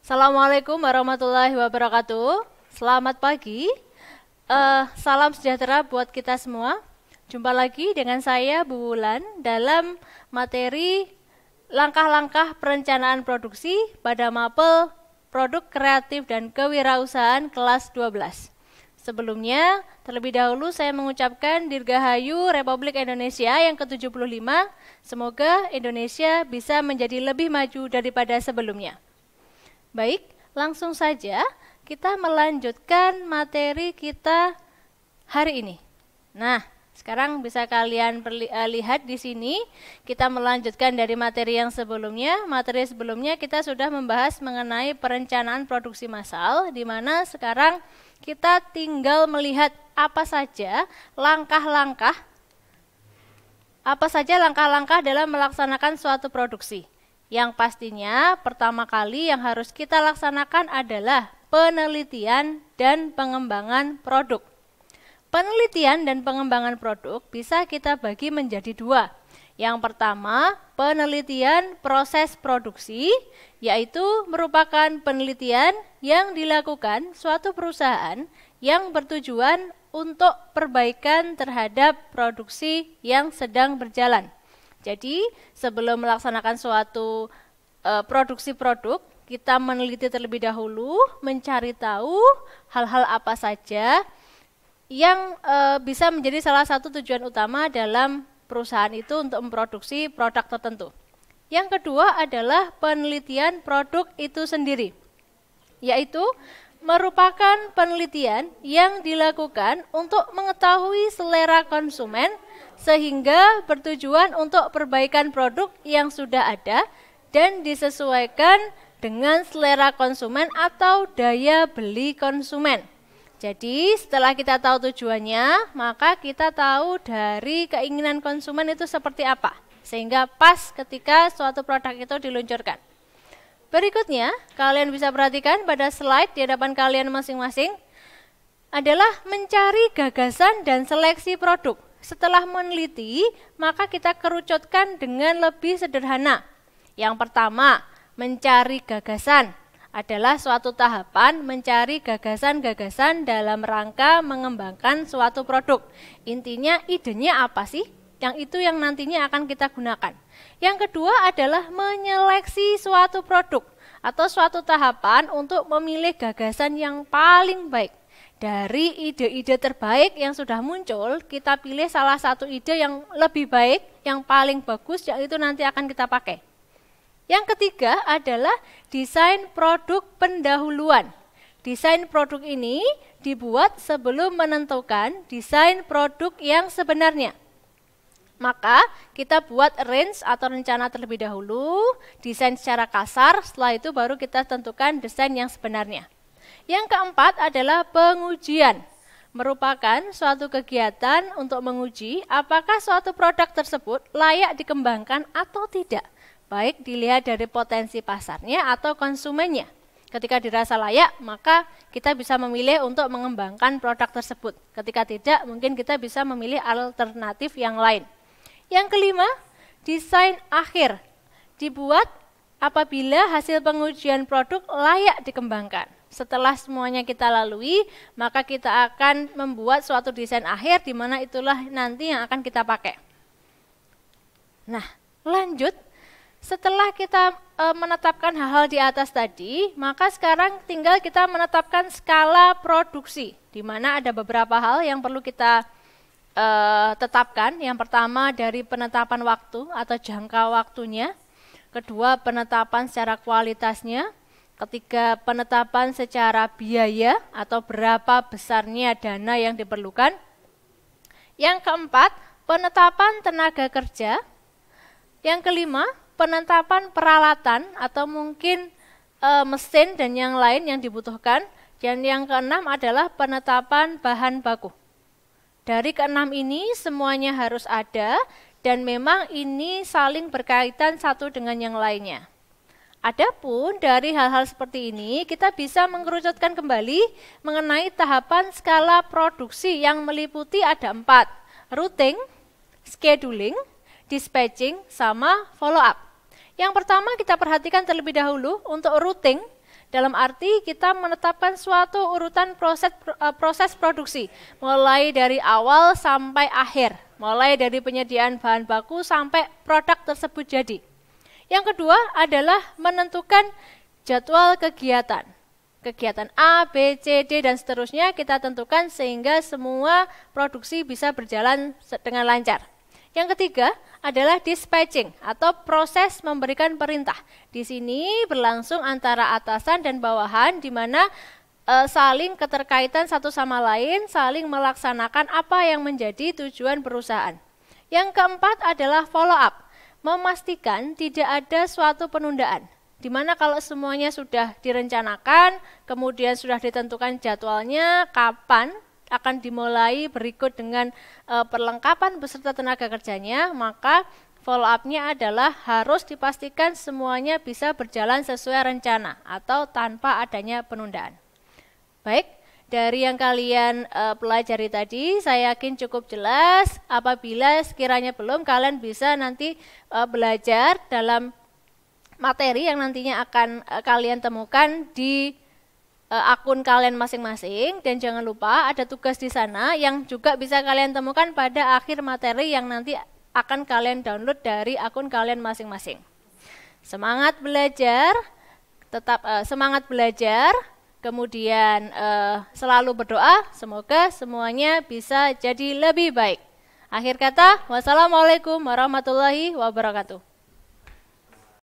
Assalamualaikum warahmatullahi wabarakatuh. Selamat pagi. Salam sejahtera buat kita semua. Jumpa lagi dengan saya Bu Wulan dalam materi langkah-langkah perencanaan produksi pada mapel produk kreatif dan kewirausahaan kelas 12. Sebelumnya, terlebih dahulu saya mengucapkan Dirgahayu Republik Indonesia yang ke-75. Semoga Indonesia bisa menjadi lebih maju daripada sebelumnya. Baik, langsung saja kita melanjutkan materi kita hari ini. Nah, sekarang bisa kalian lihat di sini, kita melanjutkan dari materi yang sebelumnya. Materi sebelumnya kita sudah membahas mengenai perencanaan produksi massal, di mana sekarang kita tinggal melihat apa saja langkah-langkah dalam melaksanakan suatu produksi. Yang pastinya pertama kali yang harus kita laksanakan adalah penelitian dan pengembangan produk. Penelitian dan pengembangan produk bisa kita bagi menjadi dua. Yang pertama, penelitian proses produksi, yaitu merupakan penelitian yang dilakukan suatu perusahaan yang bertujuan untuk perbaikan terhadap produksi yang sedang berjalan. Jadi, sebelum melaksanakan suatu produksi produk, kita meneliti terlebih dahulu, mencari tahu hal-hal apa saja yang bisa menjadi salah satu tujuan utama dalam perusahaan itu untuk memproduksi produk tertentu. Yang kedua adalah penelitian produk itu sendiri, yaitu merupakan penelitian yang dilakukan untuk mengetahui selera konsumen sehingga bertujuan untuk perbaikan produk yang sudah ada dan disesuaikan dengan selera konsumen atau daya beli konsumen. Jadi setelah kita tahu tujuannya, maka kita tahu dari keinginan konsumen itu seperti apa, sehingga pas ketika suatu produk itu diluncurkan. Berikutnya, kalian bisa perhatikan pada slide di hadapan kalian masing-masing adalah mencari gagasan dan seleksi produk. Setelah meneliti, maka kita kerucutkan dengan lebih sederhana. Yang pertama, mencari gagasan adalah suatu tahapan mencari gagasan-gagasan dalam rangka mengembangkan suatu produk. Intinya, idenya apa sih? Yang itu yang nantinya akan kita gunakan. Yang kedua adalah menyeleksi suatu produk atau suatu tahapan untuk memilih gagasan yang paling baik. Dari ide-ide terbaik yang sudah muncul, kita pilih salah satu ide yang lebih baik, yang paling bagus, yang itu nanti akan kita pakai. Yang ketiga adalah desain produk pendahuluan. Desain produk ini dibuat sebelum menentukan desain produk yang sebenarnya. Maka kita buat range atau rencana terlebih dahulu, desain secara kasar, setelah itu baru kita tentukan desain yang sebenarnya. Yang keempat adalah pengujian. Merupakan suatu kegiatan untuk menguji apakah suatu produk tersebut layak dikembangkan atau tidak. Baik dilihat dari potensi pasarnya atau konsumennya. Ketika dirasa layak, maka kita bisa memilih untuk mengembangkan produk tersebut. Ketika tidak, mungkin kita bisa memilih alternatif yang lain. Yang kelima, desain akhir. Dibuat apabila hasil pengujian produk layak dikembangkan. Setelah semuanya kita lalui, maka kita akan membuat suatu desain akhir di mana itulah nanti yang akan kita pakai. Nah, lanjut. Setelah kita menetapkan hal-hal di atas tadi, maka sekarang tinggal kita menetapkan skala produksi, di mana ada beberapa hal yang perlu kita tetapkan. Yang pertama dari penetapan waktu atau jangka waktunya, kedua penetapan secara kualitasnya, ketiga penetapan secara biaya atau berapa besarnya dana yang diperlukan, yang keempat penetapan tenaga kerja, yang kelima penetapan peralatan atau mungkin mesin dan yang lain yang dibutuhkan, dan yang keenam adalah penetapan bahan baku. Dari keenam ini semuanya harus ada dan memang ini saling berkaitan satu dengan yang lainnya. Adapun dari hal-hal seperti ini kita bisa mengerucutkan kembali mengenai tahapan skala produksi yang meliputi ada 4. Routing, scheduling, dispatching, sama follow up. Yang pertama kita perhatikan terlebih dahulu untuk routing. Dalam arti kita menetapkan suatu urutan proses produksi, mulai dari awal sampai akhir, mulai dari penyediaan bahan baku sampai produk tersebut jadi. Yang kedua adalah menentukan jadwal kegiatan. Kegiatan A, B, C, D, dan seterusnya kita tentukan sehingga semua produksi bisa berjalan dengan lancar. Yang ketiga adalah dispatching atau proses memberikan perintah. Di sini berlangsung antara atasan dan bawahan di mana saling keterkaitan satu sama lain, saling melaksanakan apa yang menjadi tujuan perusahaan. Yang keempat adalah follow up, memastikan tidak ada suatu penundaan. Di mana kalau semuanya sudah direncanakan, kemudian sudah ditentukan jadwalnya, kapan akan dimulai berikut dengan perlengkapan beserta tenaga kerjanya, maka follow up-nya adalah harus dipastikan semuanya bisa berjalan sesuai rencana atau tanpa adanya penundaan. Baik, dari yang kalian pelajari tadi, saya yakin cukup jelas. Apabila sekiranya belum, kalian bisa nanti belajar dalam materi yang nantinya akan kalian temukan di akun kalian masing-masing, dan jangan lupa ada tugas di sana yang juga bisa kalian temukan pada akhir materi yang nanti akan kalian download dari akun kalian masing-masing. Semangat belajar, tetap semangat belajar, kemudian selalu berdoa semoga semuanya bisa jadi lebih baik. Akhir kata, wassalamualaikum warahmatullahi wabarakatuh.